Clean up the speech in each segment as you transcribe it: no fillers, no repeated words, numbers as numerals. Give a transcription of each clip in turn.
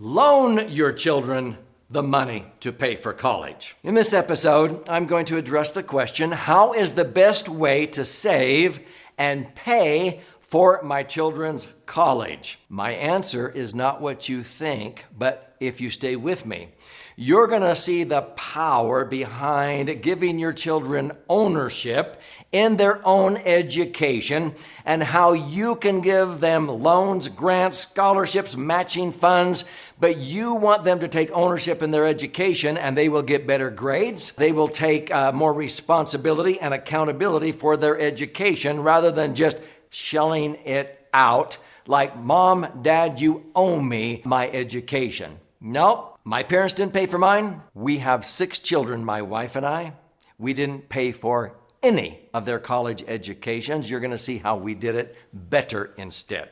loan your children the money to pay for college. In this episode, I'm going to address the question, how is the best way to save and pay for my children's college? My answer is not what you think, but if you stay with me, you're going to see the power behind giving your children ownership in their own education and how you can give them loans, grants, scholarships, matching funds, but you want them to take ownership in their education and they will get better grades. They will take more responsibility and accountability for their education rather than just shelling it out like, Mom, Dad, you owe me my education. Nope. My parents didn't pay for mine. We have 6 children, my wife and I. We didn't pay for any of their college educations. You're going to see how we did it better instead.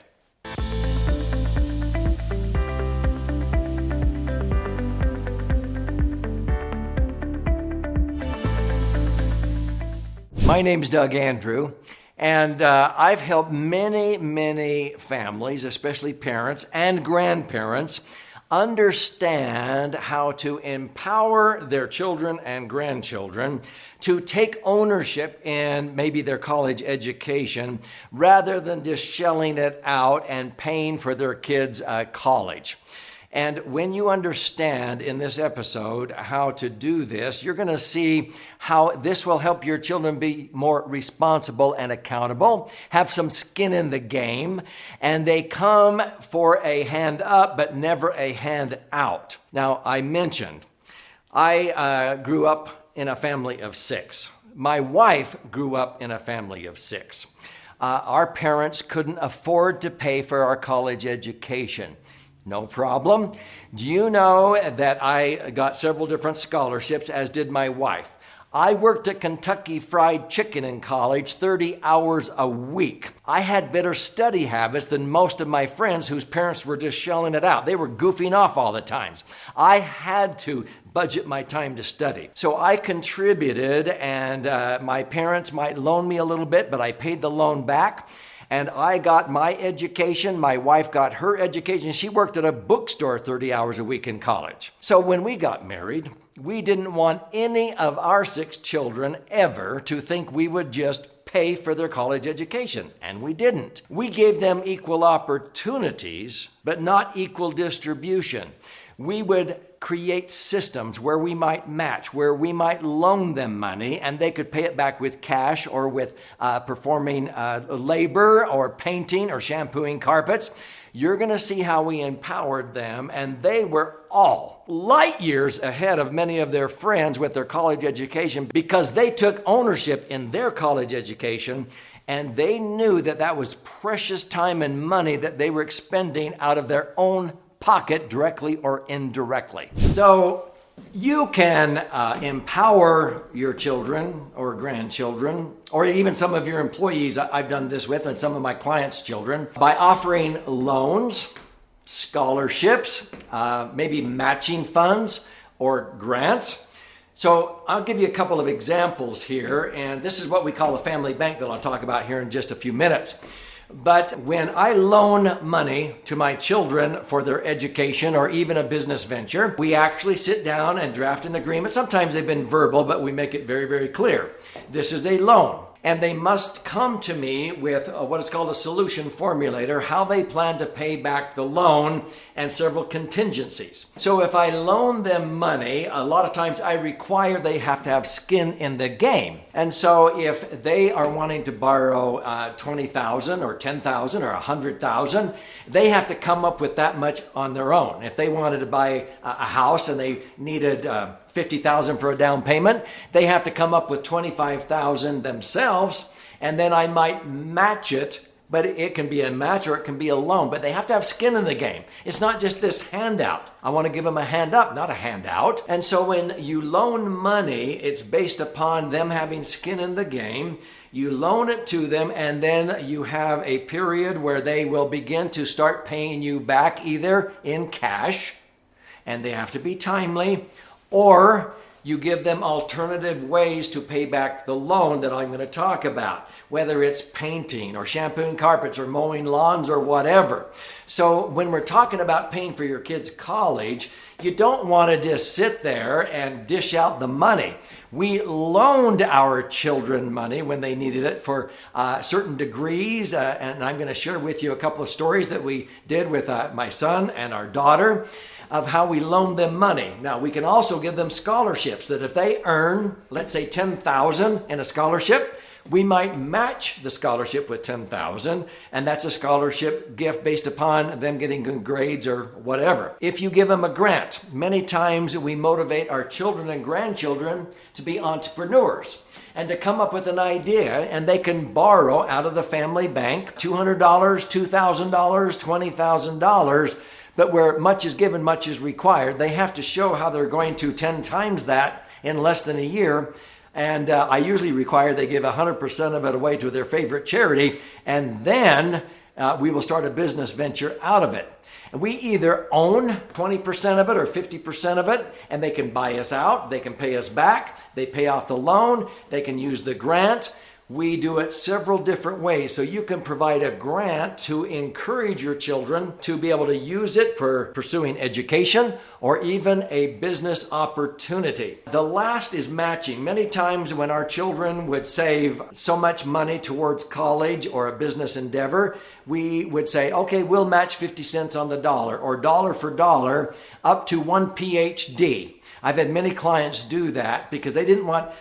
My name's Doug Andrew, and I've helped many families, especially parents and grandparents, understand how to empower their children and grandchildren to take ownership in maybe their college education rather than just shelling it out and paying for their kids' college. And when you understand in this episode how to do this, you're going to see how this will help your children be more responsible and accountable, have some skin in the game, and they come for a hand up, but never a hand out. Now, I mentioned I grew up in a family of 6. My wife grew up in a family of 6. Our parents couldn't afford to pay for our college education. No problem. Do you know that I got several different scholarships, as did my wife? I worked at Kentucky Fried Chicken in college 30 hours a week. I had better study habits than most of my friends whose parents were just shelling it out. They were goofing off all the times. I had to budget my time to study. So I contributed, and my parents might loan me a little bit, but I paid the loan back. And I got my education. My wife got her education. She worked at a bookstore 30 hours a week in college. So when we got married, we didn't want any of our 6 children ever to think we would just pay for their college education. And we didn't. We gave them equal opportunities, but not equal distribution. We would create systems where we might match, where we might loan them money and they could pay it back with cash or with performing labor or painting or shampooing carpets. You're going to see how we empowered them, and they were all light years ahead of many of their friends with their college education because they took ownership in their college education. And they knew that that was precious time and money that they were expending out of their own pocket, directly or indirectly. So you can empower your children or grandchildren, or even some of your employees. I've done this with, and some of my clients' children, by offering loans, scholarships, maybe matching funds or grants. So I'll give you a couple of examples here, and this is what we call a family bank that I'll talk about here in just a few minutes. But when I loan money to my children for their education or even a business venture, we actually sit down and draft an agreement. Sometimes they've been verbal, but we make it very, very clear. This is a loan. And they must come to me with what is called a solution formulator, how they plan to pay back the loan and several contingencies. So if I loan them money, a lot of times I require they have to have skin in the game. And so if they are wanting to borrow $20,000 or $10,000 or $100,000, they have to come up with that much on their own. If they wanted to buy a house and they needed $50,000 for a down payment, they have to come up with $25,000 themselves, and then I might match it, but it can be a match or it can be a loan, but they have to have skin in the game. It's not just this handout. I want to give them a hand up, not a handout. And so when you loan money, it's based upon them having skin in the game. You loan it to them, and then you have a period where they will begin to start paying you back either in cash, and they have to be timely, or You give them alternative ways to pay back the loan that I'm going to talk about, whether it's painting or shampooing carpets or mowing lawns or whatever. So when we're talking about paying for your kids' college, you don't want to just sit there and dish out the money. We loaned our children money when they needed it for certain degrees, and I'm going to share with you a couple of stories that we did with my son and our daughter of how we loaned them money. Now, we can also give them scholarships that if they earn, let's say $10,000 in a scholarship, we might match the scholarship with $10,000, and that's a scholarship gift based upon them getting good grades or whatever. If you give them a grant, many times we motivate our children and grandchildren to be entrepreneurs and to come up with an idea, and they can borrow out of the family bank $200, $2,000, $20,000. But where much is given, much is required. They have to show how they're going to 10 times that in less than a year. And I usually require they give 100% of it away to their favorite charity, and then we will start a business venture out of it. And we either own 20% of it or 50% of it, and they can buy us out, they can pay us back, they pay off the loan, they can use the grant. We do it several different ways. So you can provide a grant to encourage your children to be able to use it for pursuing education or even a business opportunity. The last is matching. Many times when our children would save so much money towards college or a business endeavor, we would say, okay, we'll match 50 cents on the dollar or dollar for dollar up to 1 PhD. I've had many clients do that because they didn't want,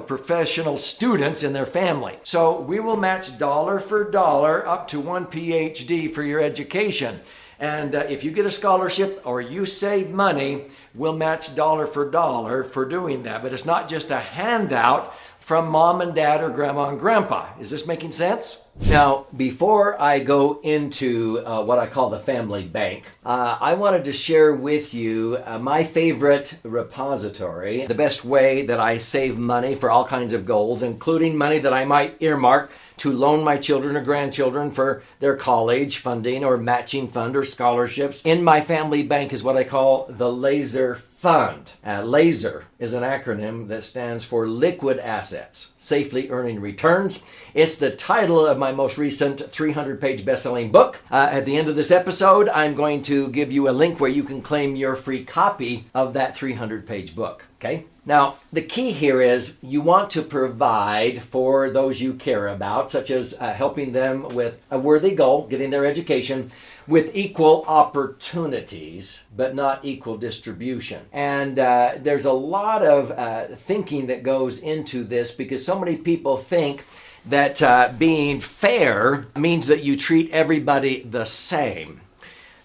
professional students in their family. So we will match dollar for dollar up to 1 PhD for your education. And if you get a scholarship or you save money, we'll match dollar for dollar for doing that. But it's not just a handout from mom and dad or grandma and grandpa. Is this making sense? Now, before I go into what I call the family bank, I wanted to share with you my favorite repository, the best way that I save money for all kinds of goals, including money that I might earmark to loan my children or grandchildren for their college funding or matching fund or scholarships. In my family bank is what I call the Laser Fund. LASER is an acronym that stands for Liquid Assets, Safely Earning Returns. It's the title of my most recent 300-page best-selling book. At the end of this episode, I'm going to give you a link where you can claim your free copy of that 300-page book. Okay? Now, the key here is you want to provide for those you care about, such as helping them with a worthy goal, getting their education, with equal opportunities, but not equal distribution. And there's a lot of thinking that goes into this because so many people think that being fair means that you treat everybody the same.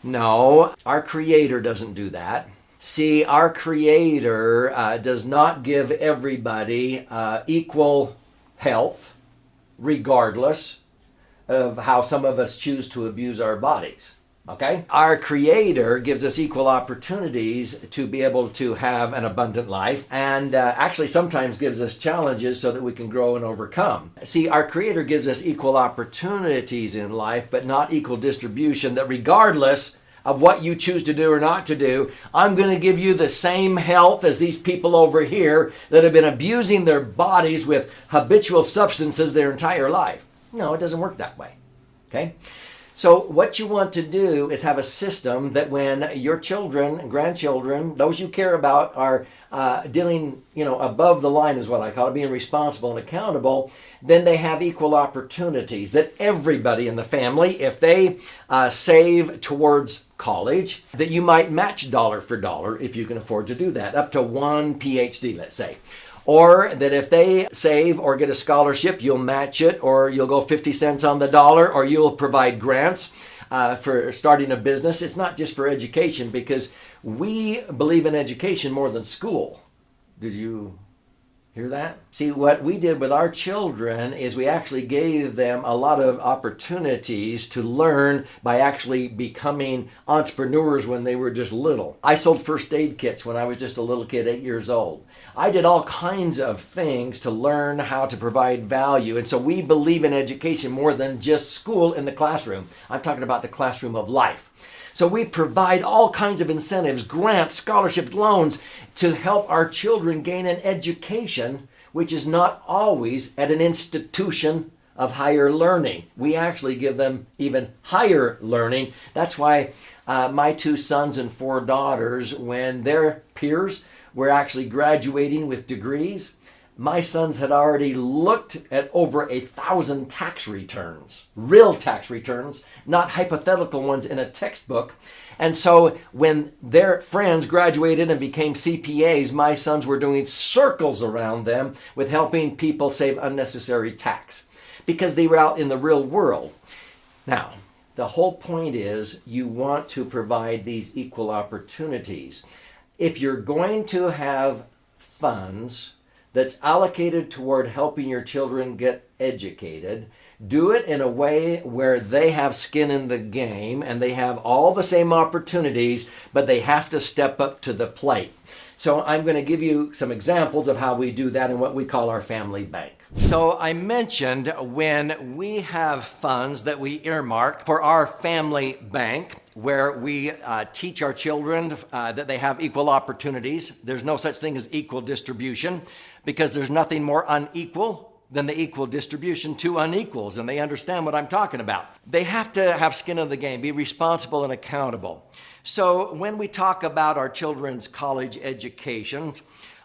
No, our Creator doesn't do that. See, our Creator does not give everybody equal health, regardless of how some of us choose to abuse our bodies. Okay? Our Creator gives us equal opportunities to be able to have an abundant life, and actually sometimes gives us challenges so that we can grow and overcome. See, our Creator gives us equal opportunities in life, but not equal distribution, that regardless of what you choose to do or not to do, I'm going to give you the same health as these people over here that have been abusing their bodies with habitual substances their entire life. No, it doesn't work that way. Okay? So what you want to do is have a system that when your children and grandchildren, those you care about, are dealing, above the line is what I call it, being responsible and accountable, then they have equal opportunities. That everybody in the family, if they save towards college, that you might match dollar for dollar if you can afford to do that, up to 1 PhD, let's say. Or that if they save or get a scholarship, you'll match it, or you'll go 50 cents on the dollar, or you'll provide grants for starting a business. It's not just for education, because we believe in education more than school. Did you hear that? See, what we did with our children is we actually gave them a lot of opportunities to learn by actually becoming entrepreneurs when they were just little. I sold first aid kits when I was just a little kid, 8 years old. I did all kinds of things to learn how to provide value. And so we believe in education more than just school in the classroom. I'm talking about the classroom of life. So we provide all kinds of incentives, grants, scholarships, loans to help our children gain an education, which is not always at an institution of higher learning. We actually give them even higher learning. That's why my 2 sons and 4 daughters, when their peers were actually graduating with degrees, my sons had already looked at over 1,000 tax returns, real tax returns, not hypothetical ones in a textbook. And so when their friends graduated and became CPAs, my sons were doing circles around them with helping people save unnecessary tax because they were out in the real world. Now, the whole point is you want to provide these equal opportunities. If you're going to have funds that's allocated toward helping your children get educated, do it in a way where they have skin in the game and they have all the same opportunities, but they have to step up to the plate. So I'm going to give you some examples of how we do that in what we call our family bank. So I mentioned when we have funds that we earmark for our family bank, where we teach our children that they have equal opportunities. There's no such thing as equal distribution because there's nothing more unequal than the equal distribution to unequals, and they understand what I'm talking about. They have to have skin in the game, be responsible and accountable. So when we talk about our children's college education,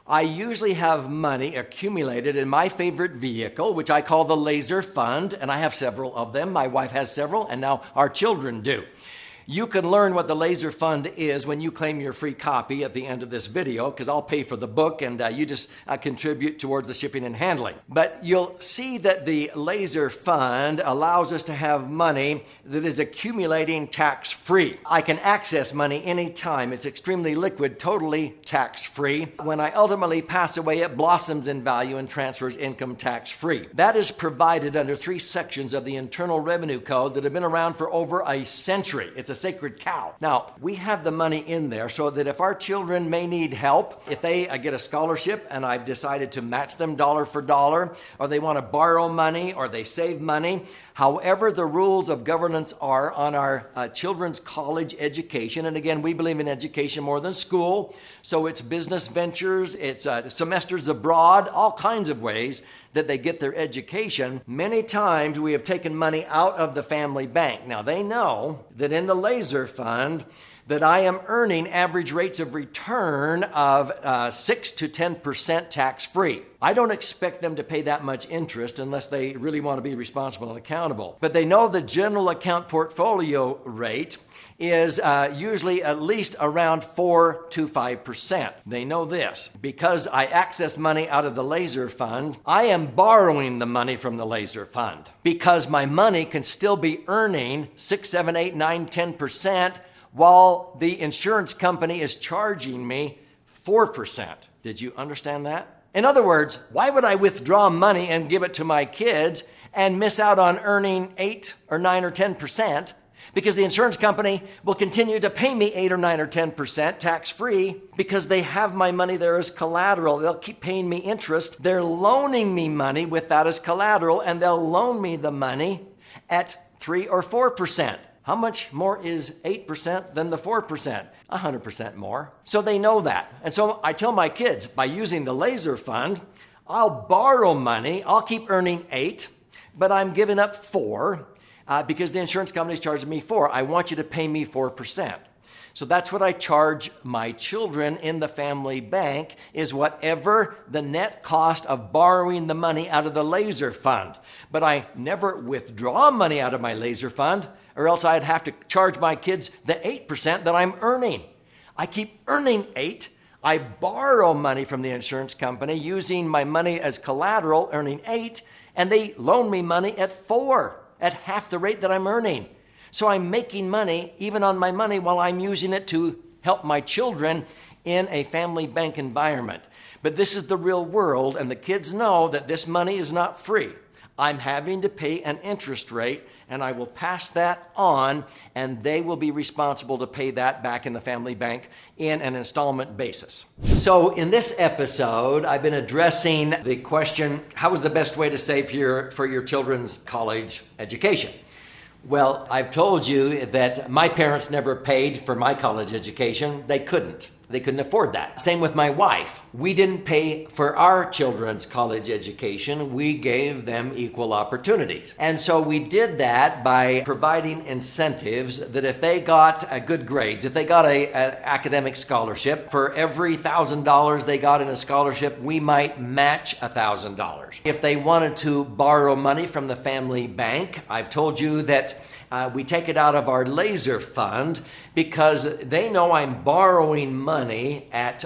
I usually have money accumulated in my favorite vehicle, which I call the Laser Fund, and I have several of them. My wife has several, and now our children do. You can learn what the Laser Fund is when you claim your free copy at the end of this video, because I'll pay for the book and you just contribute towards the shipping and handling. But you'll see that the Laser Fund allows us to have money that is accumulating tax-free. I can access money anytime. It's extremely liquid, totally tax-free. When I ultimately pass away, it blossoms in value and transfers income tax-free. That is provided under 3 sections of the Internal Revenue Code that have been around for over a century. It's a sacred cow. Now, we have the money in there so that if our children may need help, if they get a scholarship and I've decided to match them dollar for dollar, or they want to borrow money, or they save money, however the rules of governance are on our children's college education, and again, we believe in education more than school, so it's business ventures, it's semesters abroad, all kinds of ways that they get their education. Many times we have taken money out of the family bank. Now they know that in the Laser Fund that I am earning average rates of return of 6 to 10% tax-free. I don't expect them to pay that much interest unless they really want to be responsible and accountable. But they know the general account portfolio rate is usually at least around 4 to 5%. They know this. Because I access money out of the Laser Fund, I am borrowing the money from the Laser Fund because my money can still be earning 6, 7, 8, 9, 10% while the insurance company is charging me 4%. Did you understand that? In other words, why would I withdraw money and give it to my kids and miss out on earning 8 or 9 or 10%? Because the insurance company will continue to pay me 8 or 9 or 10% tax-free because they have my money there as collateral. They'll keep paying me interest. They're loaning me money with that as collateral, and they'll loan me the money at 3 or 4%. How much more is 8% than the 4%? 100% more. So they know that. And so I tell my kids, by using the Laser Fund, I'll borrow money. I'll keep earning 8, but I'm giving up 4. Because the insurance company is charging me 4. I want you to pay me 4%. So that's what I charge my children in the family bank, is whatever the net cost of borrowing the money out of the Laser Fund. But I never withdraw money out of my Laser Fund, or else I'd have to charge my kids the 8% that I'm earning. I keep earning 8. I borrow money from the insurance company using my money as collateral, earning 8, and they loan me money at 4. At half the rate that I'm earning. So I'm making money even on my money while I'm using it to help my children in a family bank environment. But this is the real world, and the kids know that this money is not free. I'm having to pay an interest rate, and I will pass that on, and they will be responsible to pay that back in the family bank in an installment basis. So in this episode, I've been addressing the question, how is the best way to save for your children's college education? Well, I've told you that my parents never paid for my college education. They couldn't. They couldn't afford that. Same with my wife. We didn't pay for our children's college education. We gave them equal opportunities. And so we did that by providing incentives that if they got good grades, if they got an academic scholarship, for every $1,000 they got in a scholarship, we might match $1,000. If they wanted to borrow money from the family bank, I've told you that we take it out of our laser fund because they know I'm borrowing money at,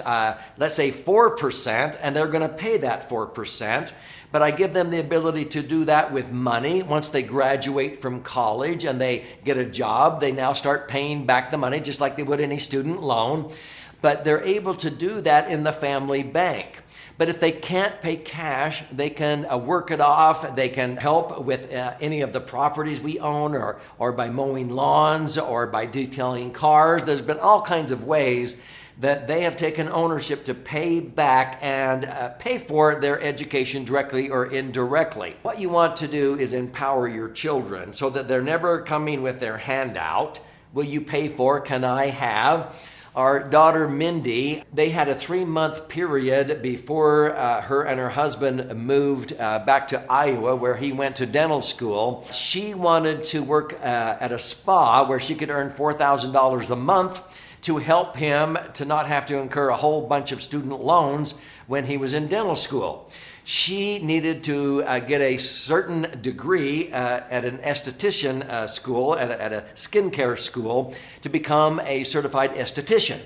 let's say, 4%, and they're going to pay that 4%. But I give them the ability to do that with money. Once they graduate from college and they get a job, they now start paying back the money just like they would any student loan. But they're able to do that in the family bank. But if they can't pay cash, they can work it off. They can help with any of the properties we own, or by mowing lawns, or by detailing cars. There's been all kinds of ways that they have taken ownership to pay back and pay for their education directly or indirectly. What you want to do is empower your children so that they're never coming with their hand out. Will you pay for? Can I have? Our daughter Mindy, they had a 3-month period before her and her husband moved back to Iowa, where he went to dental school. She wanted to work at a spa where she could earn $4,000 a month to help him to not have to incur a whole bunch of student loans when he was in dental school. She needed to get a certain degree at an esthetician school, at a skincare school, to become a certified esthetician.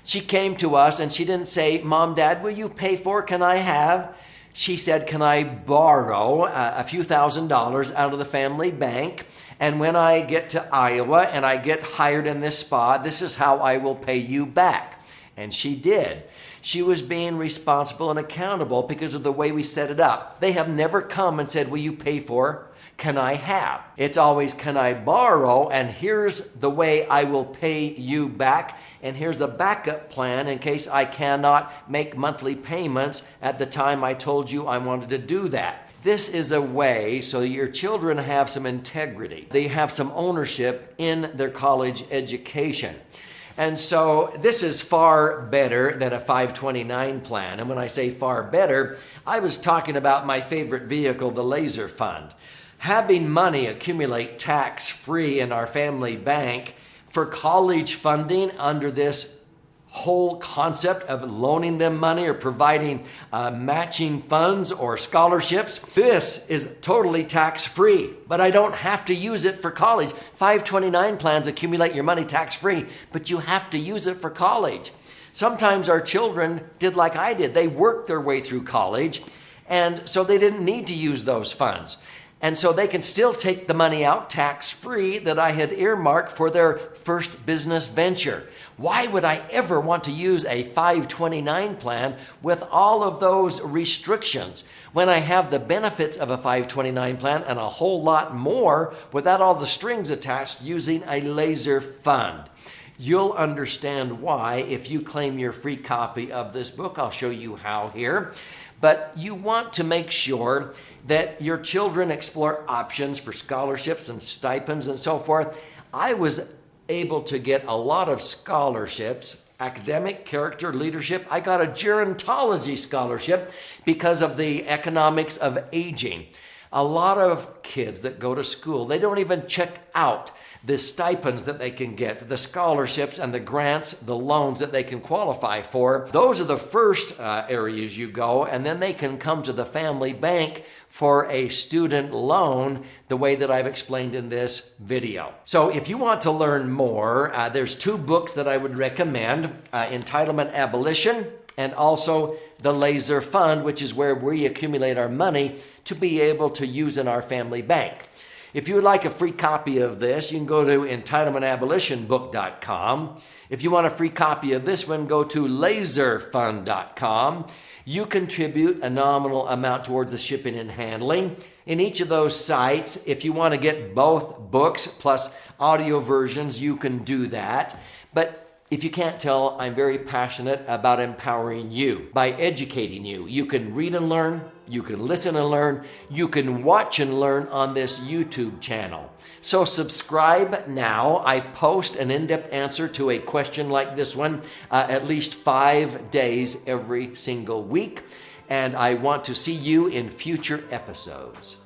She came to us and she didn't say, "Mom, Dad, will you pay for? Can I have?" She said, "Can I borrow a few $1,000s out of the family bank? And when I get to Iowa and I get hired in this spa, this is how I will pay you back." And she did. She was being responsible and accountable because of the way we set it up. They have never come and said, "Will you pay for? Can I have?" It's always, "Can I borrow? And here's the way I will pay you back. And here's a backup plan in case I cannot make monthly payments at the time I told you I wanted to do that." This is a way so your children have some integrity. They have some ownership in their college education. And so this is far better than a 529 plan. And when I say far better, I was talking about my favorite vehicle, the laser fund. Having money accumulate tax-free in our family bank for college funding under this whole concept of loaning them money or providing matching funds or scholarships. This is totally tax-free, but I don't have to use it for college. 529 plans accumulate your money tax-free, but you have to use it for college. Sometimes our children did like I did. They worked their way through college, and so they didn't need to use those funds. And so they can still take the money out tax-free that I had earmarked for their first business venture. Why would I ever want to use a 529 plan with all of those restrictions when I have the benefits of a 529 plan and a whole lot more without all the strings attached using a laser fund? You'll understand why if you claim your free copy of this book. I'll show you how here. But you want to make sure that your children explore options for scholarships and stipends and so forth. I was able to get a lot of scholarships, academic, character, leadership. I got a gerontology scholarship because of the economics of aging. A lot of kids that go to school, they don't even check out the stipends that they can get, the scholarships and the grants, the loans that they can qualify for. Those are the first areas you go, and then they can come to the family bank for a student loan the way that I've explained in this video. So if you want to learn more, there's 2 books that I would recommend, Entitlement Abolition and also the Laser Fund, which is where we accumulate our money to be able to use in our family bank. If you would like a free copy of this, you can go to entitlementabolitionbook.com. If you want a free copy of this one, go to laserfund.com. You contribute a nominal amount towards the shipping and handling. In each of those sites, if you want to get both books plus audio versions, you can do that. But If you can't tell, I'm very passionate about empowering you by educating you. You can read and learn, you can listen and learn, you can watch and learn on this YouTube channel. So subscribe now. I post an in-depth answer to a question like this one at least 5 days every single week. And I want to see you in future episodes.